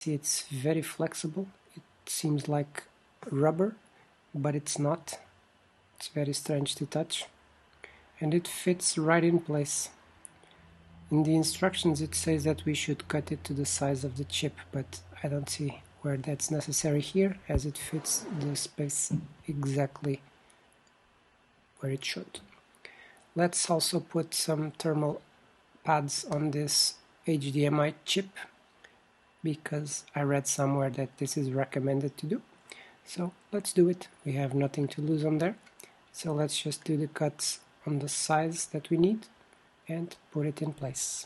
See, it's very flexible. It seems like rubber, but it's not. It's very strange to touch, and it fits right in place. In the instructions it says that we should cut it to the size of the chip, but I don't see where that's necessary here, as it fits the space exactly where it should. Let's also put some thermal pads on this HDMI chip, because I read somewhere that this is recommended to do. So let's do it. We have nothing to lose on there. So let's just do the cuts on the size that we need and put it in place.